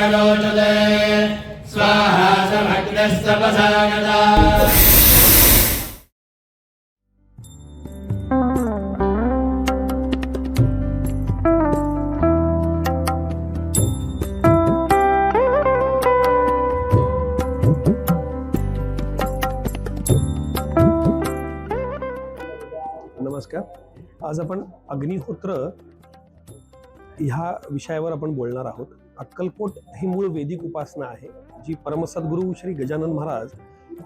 रोचते स्वाहा समग्रस्तपसागता। नमस्कार. आज आपण अग्निहोत्र ह्या विषयावर आपण बोलणार आहोत. अक्कलकोट ही मूळ वैदिक उपासना आहे, जी परमसद्गुरू श्री गजानन महाराज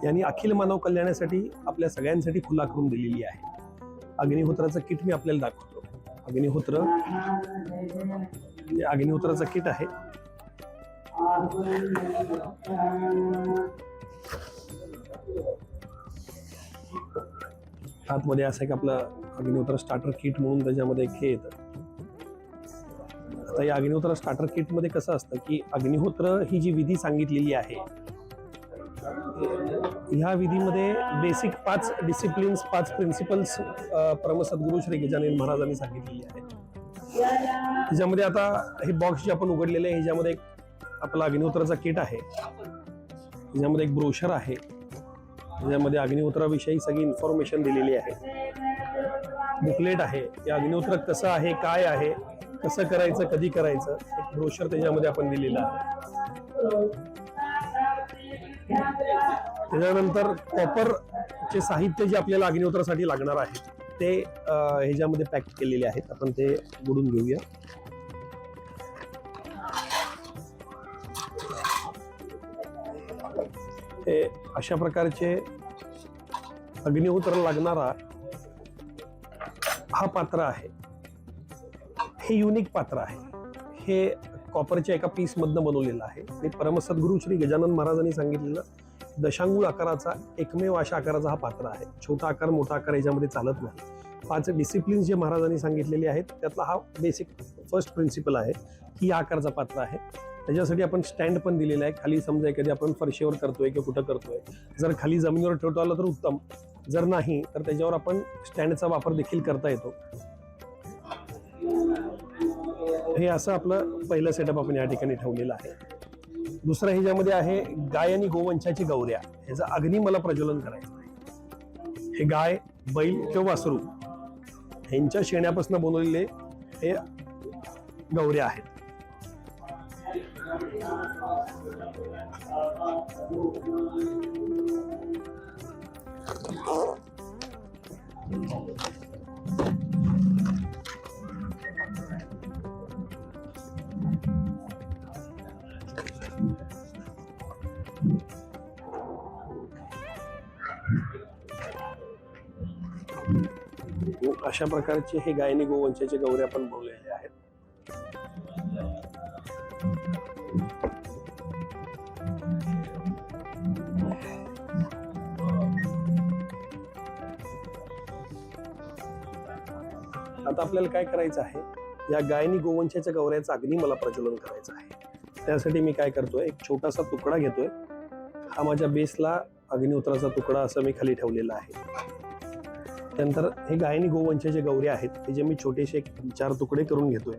यांनी अखिल मानव कल्याणासाठी आपल्या सगळ्यांसाठी खुला करून दिलेली आहे. अग्निहोत्राचं किट मी आपल्याला दाखवतो. अग्निहोत्राचं किट आहे. आतमध्ये असं एक आपलं अग्निहोत्र स्टार्टर किट म्हणून त्याच्यामध्ये एक हे येतं. आता या अग्निहोत्र स्टार्टर किट मध्ये कसं असतं की अग्निहोत्र ही जी विधी सांगितलेली आहे, ह्या विधीमध्ये बेसिक 5 डिसिप्लिन्स 5 प्रिन्सिपल्स परमसद्गुरू श्री गजानन महाराजांनी सांगितलेली आहेत. ह्याच्यामध्ये आता हे बॉक्स जे आपण उघडलेले आहे, ह्याच्यामध्ये एक आपला अग्निहोत्राचा किट आहे. ह्याच्यामध्ये एक ब्रोशर आहे. ह्याच्यामध्ये अग्निहोत्राविषयी सगळी इन्फॉर्मेशन दिलेली आहे. बुकलेट आहे. या अग्निहोत्र कसं आहे, काय आहे, कसं करायचं, कधी करायचं, एक ब्रोशर त्याच्यामध्ये आपण दिलेलं आहे. त्याच्यानंतर कॉपरचे साहित्य जे आपल्याला अग्निहोत्रासाठी लागणार आहे ते ह्याच्यामध्ये पॅक केलेले आहेत. आपण ते उघडून घेऊया. हे अशा प्रकारचे अग्निहोत्र लागणारा हा पात्र आहे. हे युनिक पात्र आहे. हे कॉपरच्या एका पीस मधनं बनवलेलं आहे. आणि परमसद्गुरू श्री गजानन महाराजांनी सांगितलेलं दशांगुळ आकाराचा एकमेव अशा आकाराचा हा पात्र आहे. छोटा आकार मोठा आकार याच्यामध्ये चालत नाही. 5 डिसिप्लिन्स जे महाराजांनी सांगितलेले आहेत त्यातला हा बेसिक फर्स्ट प्रिन्सिपल आहे की या आकारचा पात्र आहे. त्याच्यासाठी आपण स्टँड पण दिलेला आहे. खाली समजा एखादी आपण फरशीवर करतोय किंवा कुठं करतोय, जर खाली जमिनीवर ठेवता आलं तर उत्तम, जर नाही तर त्याच्यावर आपण स्टँडचा वापर देखील करता येतो. हे असं आपलं पहिलं सेटअप आपण या ठिकाणी ठेवलेलं आहे. दुसरं ह्याच्यामध्ये आहे गाय आणि गोवंशाची गौऱ्या. ह्याचं अग्नी मला प्रज्वलन करायचं आहे. हे गाय, बैल किंवा वासरू ह्यांच्या शेण्यापासून बनवलेले हे गौऱ्या आहेत. अशा प्रकारचे हे गाय आणि गोवंशाचे गौऱ्या आपण बनवलेले आहेत. आता आपल्याला काय करायचं आहे, या गाय आणि गोवंशाच्या गौऱ्याचा अग्नी मला प्रज्वलन करायचं आहे. त्यासाठी मी काय करतोय, एक छोटासा तुकडा घेतोय. हा माझ्या बेसला अग्निहोत्राचा तुकडा असं मी खाली ठेवलेला आहे. त्यानंतर हे गाय आणि गोवंशाचे गौऱ्या आहेत, ते जे मी छोटेसे 4 तुकडे करून घेतोय.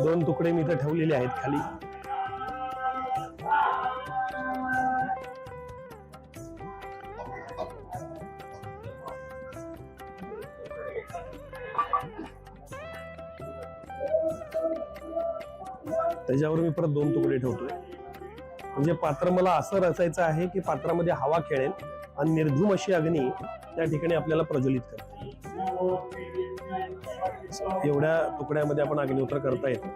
दोन तुकडे मी इथं ठेवलेले आहेत खाली. त्याच्यावर मी परत 2 तुकडे ठेवतोय. म्हणजे पात्र मला असं रचायचं आहे की पात्रामध्ये हवा खेळेल आणि निर्धूम अशी अग्नी त्या ठिकाणी आपल्याला प्रज्वलित करते. एवढ्या तुकड्यामध्ये आपण अग्निहोत्र करता येतो.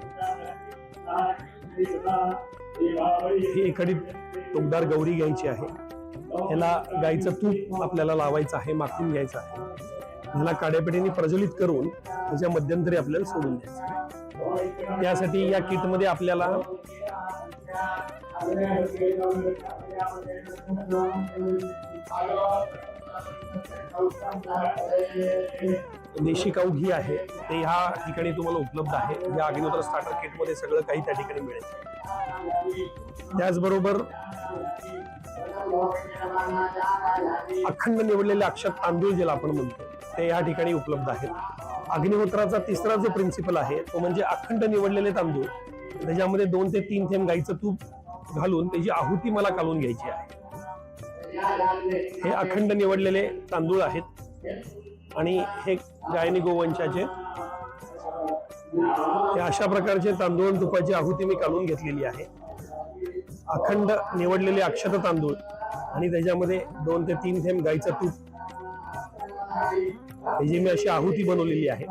ही एखादी टोकदार गौरी घ्यायची आहे. ह्याला गाईचं तूप आपल्याला लावायचं आहे, माखून घ्यायचं आहे. ह्याला काड्यापेटीने प्रज्वलित करून त्याच्या मध्यंतरी आपल्याला सोडून द्यायचं. त्यासाठी या किटमध्ये आपल्याला देशी काऊ घी आहे, ते ह्या ठिकाणी तुम्हाला उपलब्ध आहे. या अग्निहोत्र स्टार्टर किट मध्ये सगळं काही त्या ठिकाणी मिळेल. त्याचबरोबर अखंड निवडलेले अक्षत तांदूळ ज्याला आपण म्हणतो ते या ठिकाणी उपलब्ध आहेत। अग्निहोत्राचा तिसरा जो प्रिन्सिपल आहे तो म्हणजे अखंड निवडलेले तांदूळ, त्याच्यामध्ये 2 ते 3 थेंब गाईचं तूप घालून त्याची आहुती मला काढून घ्यायची आहे। हे अखंड निवडलेले तांदूळ आहेत आणि हे गायनी गोवंशाचे हे अशा प्रकारचे तांदूळ आणि तुपाची आहुती मी काढून घेतलेली आहे। अखंड निवडलेले अक्षत तांदूळ आणि त्याच्यामध्ये 2 ते 3 थेंब गाईचं तूप, ही मी अशी आहुती बनवलेली आहे।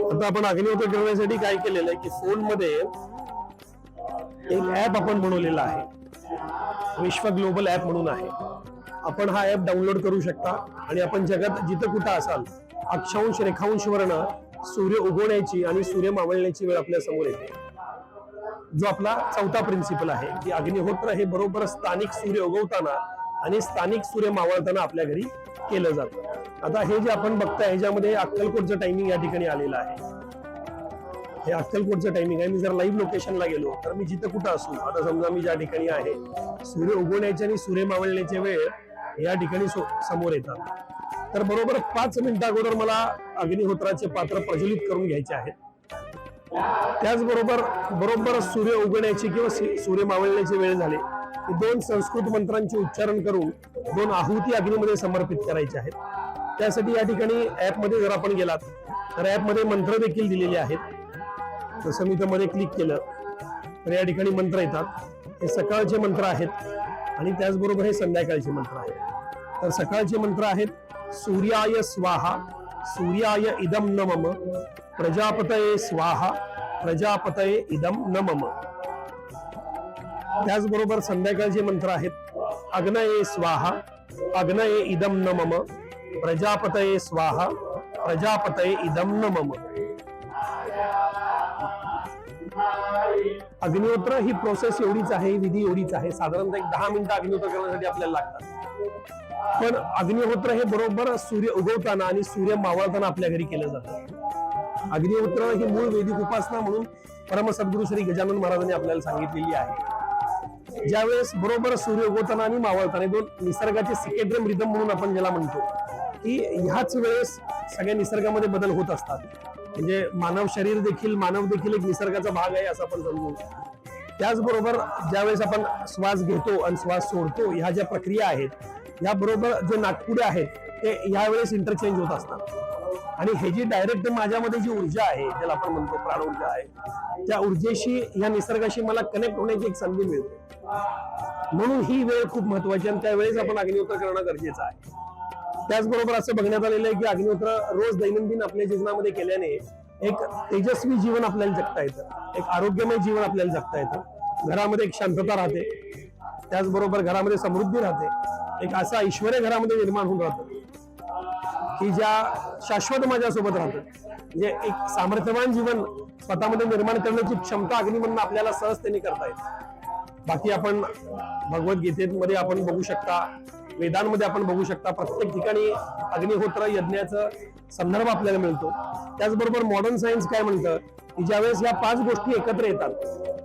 आता आपण अग्निहोत्र करण्यासाठी काय केलेलं आहे की फोन मध्ये एक ऍप आपण बनवलेला आहे, विश्व ग्लोबल ऍप म्हणून आहे। आपण हा ऍप डाउनलोड करू शकता आणि आपण जगात जिथं कुठं असाल अक्षांश रेखांश वर्ण सूर्य उगवण्याची आणि सूर्य मावळण्याची वेळ आपल्या समोर येते, जो आपला चौथा प्रिन्सिपल आहे की अग्निहोत्र हे बरोबर स्थानिक सूर्य उगवताना आणि स्थानिक सूर्य मावळताना आपल्या घरी केलं जातं। आता हे जे आपण बघताय ह्याच्यामध्ये अक्कलकोटचं टायमिंग या ठिकाणी आलेलं आहे। हे अक्कलकोटचं टायमिंग आहे। मी जर लाईव्ह लोकेशनला गेलो तर मी जिथं कुठं असू, आता समजा मी ज्या ठिकाणी आहे, सूर्य उगवण्याची आणि सूर्य मावळण्याची वेळ या ठिकाणी समोर येतात। तर बरोबर 5 मिनिटं अगोदर मला अग्निहोत्राचे पात्र प्रज्वलित करून घ्यायचे आहेत। त्याचबरोबर सूर्य उगवण्याची किंवा सूर्य मावळण्याची वेळ झाली की 2 संस्कृत मंत्रांचे उच्चारण करून 2 आहुती अग्नीमध्ये समर्पित करायचे आहेत। त्यासाठी या ठिकाणी ऍप मध्ये जर आपण गेलात तर ऍप मध्ये मंत्र देखील दिलेले आहेत। जसं मी मध्ये क्लिक केलं तर या ठिकाणी मंत्र येतात। हे सकाळचे मंत्र आहेत आणि त्याचबरोबर हे संध्याकाळचे मंत्र आहेत। तर सकाळचे मंत्र आहेत सूर्याय स्वाहा, सूर्याय इदम न मम, प्रजापतये स्वाहा, प्रजापतये इदम न मम। त्याचबरोबर संध्याकाळचे मंत्र आहेत अग्नये स्वाहा, अग्नये इदम न मम, प्रजापतये स्वाहा, प्रजापतये इदम न मम। अग्निहोत्र ही प्रोसेस एवढीच आहे, विधी एवढीच आहे। साधारणतः 10 मिनिटं अग्निहोत्र करण्यासाठी आपल्याला लागतात, पण अग्निहोत्र हे बरोबर सूर्य उगवताना आणि सूर्य मावळताना आपल्या घरी केलं जातं। अग्निहोत्र ही मूळ वैदिक उपासना म्हणून परम सद्गुरू श्री गजानन महाराजांनी आपल्याला सांगितलेली आहे। ज्यावेळेस बरोबर सूर्य उगवताना आणि मावळताना 2 निसर्गाचे सिकेड्रम रिदम म्हणून आपण ज्याला म्हणतो की ह्याच वेळेस सगळ्या निसर्गामध्ये बदल होत असतात। म्हणजे मानव देखील एक निसर्गाचा भाग आहे असं आपण समजू। त्याचबरोबर ज्यावेळेस आपण श्वास घेतो आणि श्वास सोडतो, ह्या ज्या प्रक्रिया आहेत, या बरोबर जे नाकपुडे आहेत ते यावेळेस इंटरचेंज होत असतात आणि हे जी डायरेक्ट माझ्यामध्ये जी ऊर्जा आहे, ज्याला आपण म्हणतो प्राण ऊर्जा आहे, त्या ऊर्जेशी या निसर्गाशी मला कनेक्ट होण्याची एक संधी मिळते। म्हणून ही वेळ खूप महत्वाची आणि त्यावेळेस आपण अग्निहोत्र करणं गरजेचं आहे। त्याचबरोबर असं बघण्यात आलेलं आहे की अग्निहोत्र रोज दैनंदिन आपल्या जीवनामध्ये केल्याने एक तेजस्वी जीवन आपल्याला जगता येतं, एक आरोग्यमय जीवन आपल्याला जगता येतं। घरामध्ये एक शांतता राहते, त्याचबरोबर घरामध्ये समृद्धी राहते, एक असा ऐश्वर्य घरामध्ये निर्माण होऊन राहतं की ज्या शाश्वत माझ्यासोबत राहतं। म्हणजे एक सामर्थ्यवान जीवन स्वतःमध्ये निर्माण करण्याची क्षमता अग्निमधून आपल्याला सहजतेने करता येते। बाकी आपण भगवद्गीतेमध्ये आपण बघू शकता, वेदांमध्ये आपण बघू शकता, प्रत्येक ठिकाणी अग्निहोत्र यज्ञाचा संदर्भ आपल्याला मिळतो। त्याचबरोबर मॉडर्न सायन्स काय म्हणतं की ज्यावेळेस या 5 गोष्टी एकत्र येतात,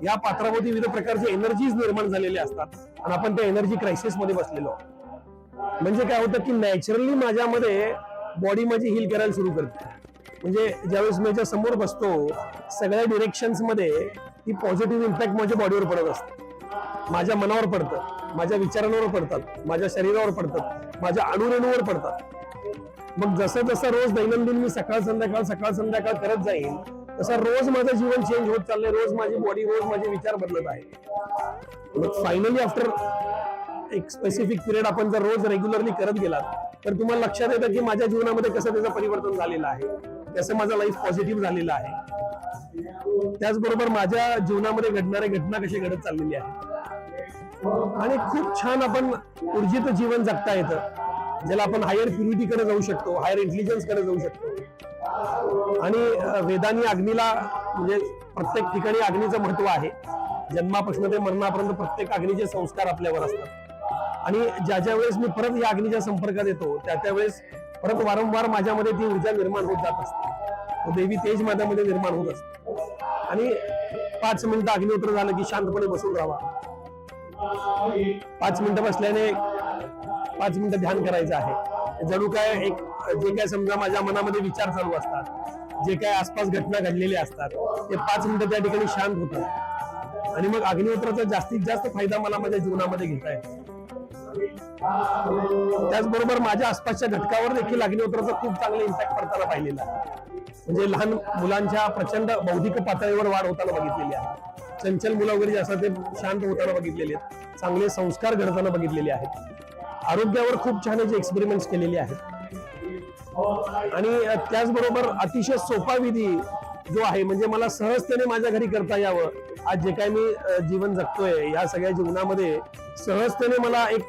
या पात्राभोवती विविध प्रकारचे एनर्जीज निर्माण झालेले असतात आणि आपण त्या एनर्जी क्रायसिस मध्ये बसलेलो आहोत। म्हणजे काय होतं की नॅचरली माझ्यामध्ये बॉडी माझी हील करायला सुरू करते। म्हणजे ज्यावेळेस मी समोर बसतो, सगळ्या डिरेक्शन्स मध्ये ती पॉझिटिव्ह इम्पॅक्ट माझ्या बॉडीवर पडत असते, माझ्या मनावर पडतं, माझ्या विचारांवर पडतात, माझ्या शरीरावर पडतात, माझ्या अणुरेणूवर पडतात। मग जसं जसं रोज दैनंदिन मी सकाळ संध्याकाळ करत जाईन, तसं रोज माझं जीवन चेंज होत चाललंय, रोज माझी बॉडी, रोज माझे विचार बदलत आहे। मग फायनली आफ्टर एक स्पेसिफिक पिरियड आपण जर रोज रेग्युलरली करत गेलात तर तुम्हाला लक्षात येतं की माझ्या जीवनामध्ये कसं त्याचं परिवर्तन झालेलं आहे, कसं माझा लाईफ पॉझिटिव्ह झालेला आहे। त्याचबरोबर माझ्या जीवनामध्ये घडणाऱ्या घटना कशी घडत चाललेली आहे आणि खूप छान आपण ऊर्जित जीवन जगता येतं, ज्याला आपण हायर प्युरिटी कडे जाऊ शकतो, हायर इंटेलिजन्स कडे जाऊ शकतो। आणि वेदांनी अग्नीला म्हणजे प्रत्येक ठिकाणी अग्नीचं महत्व आहे। जन्मापासून ते मरणापर्यंत प्रत्येक अग्नीचे संस्कार आपल्यावर असतात आणि ज्या वेळेस मी परत या अग्नीच्या संपर्कात येतो त्या वेळेस वारंवार माझ्यामध्ये ती ऊर्जा निर्माण होत जात असते, देवी तेज माझ्यामध्ये निर्माण होत असते। आणि 5 मिनिटं अग्निहोत्र झालं की शांतपणे बसून राहावा. 5 मिनिटं बसल्याने 5 मिनिटं ध्यान करायचं आहे. जणू काय एक जे काय समजा माझ्या मनामध्ये विचार चालू असतात, जे काय आसपास घटना घडलेल्या असतात, ते 5 मिनिटं त्या ठिकाणी शांत होतात आणि मग अग्निहोत्राचा जास्तीत जास्त फायदा मला माझ्या जीवनामध्ये घेता येतो. त्याचबरोबर माझ्या आसपासच्या घटकावर देखील अग्निहोत्राचा खूप चांगला इम्पॅक्ट पडताना पाहिलेला आहे. म्हणजे लहान मुलांच्या प्रचंड बौद्धिक पातळीवर वाढ होताना बघितलेली आहे. चंचल मुलं वगैरे जे असतात ते शांत होताना बघितलेले आहेत. चांगले संस्कार घडताना बघितलेले आहेत. आरोग्यावर खूप छान याचे एक्सपेरिमेंट्स केलेले आहेत. आणि त्याचबरोबर अतिशय सोपा विधी जो आहे, म्हणजे मला सहजतेने माझ्या घरी करता यावं. आज जे काय मी जीवन जगतोय या सगळ्या जीवनामध्ये सहजतेने मला एक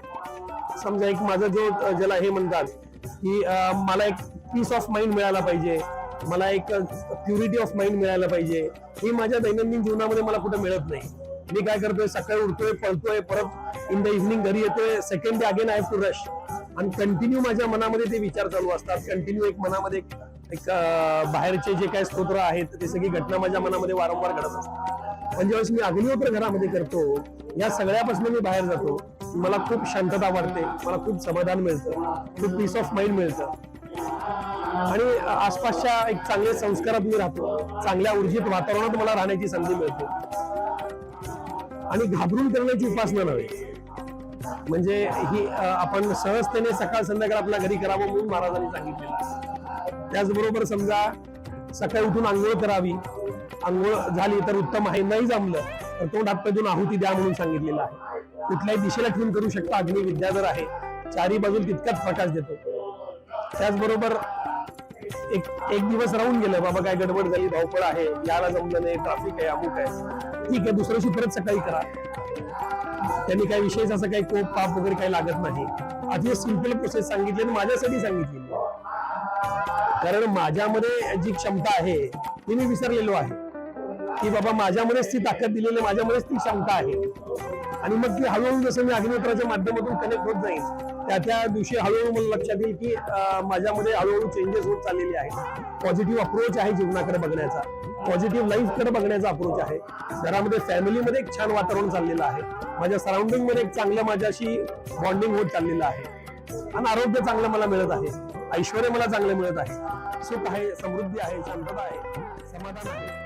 समजा एक माझा जो ज्याला हे म्हणतात की मला एक पीस ऑफ माइंड मिळाला पाहिजे, मला एक प्युरिटी ऑफ माइंड मिळायला पाहिजे, ही माझ्या दैनंदिन जीवनामध्ये मला कुठे मिळत नाही. मी काय करतोय, सकाळी उठतोय, पळतोय, परत इन द इव्हनिंग घरी येतोय, second day again I have to rush. आणि कंटिन्यू माझ्या मनामध्ये ते विचार चालू असतात. कंटिन्यू एक मनामध्ये एक बाहेरचे जे काही स्तोत्र आहेत ते सगळी घटना माझ्या मनामध्ये वारंवार घडत असतात. पण ज्यावेळेस मी अग्निहोत्र घरामध्ये करतो, या सगळ्यापासून मी बाहेर जातो, मला खूप शांतता वाटते, मला खूप समाधान मिळतं, खूप पीस ऑफ माइंड मिळतं आणि आसपासच्या एक चांगल्या संस्कारात मी राहतो, चांगल्या ऊर्जित वातावरणात मला राहण्याची संधी मिळते. आणि घाबरून करण्याची उपासना नव्हे, म्हणजे ही आपण सहजतेने सकाळ संध्याकाळ आपल्या घरी करावं म्हणून महाराजांनी सांगितलेलं. त्याचबरोबर समजा सकाळी उठून आंघोळ करावी, आंघोळ झाली तर उत्तम आहे, नाही जमलं तर तोंड हात पाय धुवून आहुती द्या म्हणून सांगितलेलं आहे. कुठल्याही दिशेला ठेवून करू शकता, अग्नी विद्याधर आहे, चारी बाजूला तितकाच प्रकाश देतो. त्याचबरोबर एक दिवस राहून गेलं, बाबा काय गडबड झाली, धावपळ आहे, याला जमलं नाही, ट्रॅफिक आहे, अमुक आहे, ठीक आहे, दुसऱ्या दिवशी परत सकाळी करा. त्यांनी काही विशेष असं काही कोप पाप वगैरे काही लागत नाही. अतिशय सिंपल प्रोसेस सांगितली आणि माझ्यासाठी सांगितलेली, कारण माझ्यामध्ये जी क्षमता आहे ती मी विसरलेलो आहे की बाबा माझ्यामध्येच ती ताकद दिलेली, माझ्यामध्येच ती क्षमता आहे. आणि मग ती हळूहळू जसं मी अग्निहोत्राच्या माध्यमातून कनेक्ट होत जाईल, त्या दिवशी हळूहळू मला लक्षात येईल की माझ्यामध्ये हळूहळू चेंजेस होत चाललेले आहेत. पॉझिटिव्ह अप्रोच आहे जीवनाकडे बघण्याचा, पॉझिटिव्ह लाईफकडे बघण्याचा अप्रोच आहे. घरामध्ये फॅमिलीमध्ये एक छान वातावरण चाललेलं आहे, माझ्या सराउंडिंग मध्ये एक चांगलं माझ्याशी बॉन्डिंग होत चाललेलं आहे आणि आरोग्य चांगलं मला मिळत आहे, ऐश्वर्य मला चांगलं मिळत आहे, सुख आहे, समृद्धी आहे, शांतता आहे, समाधान आहे.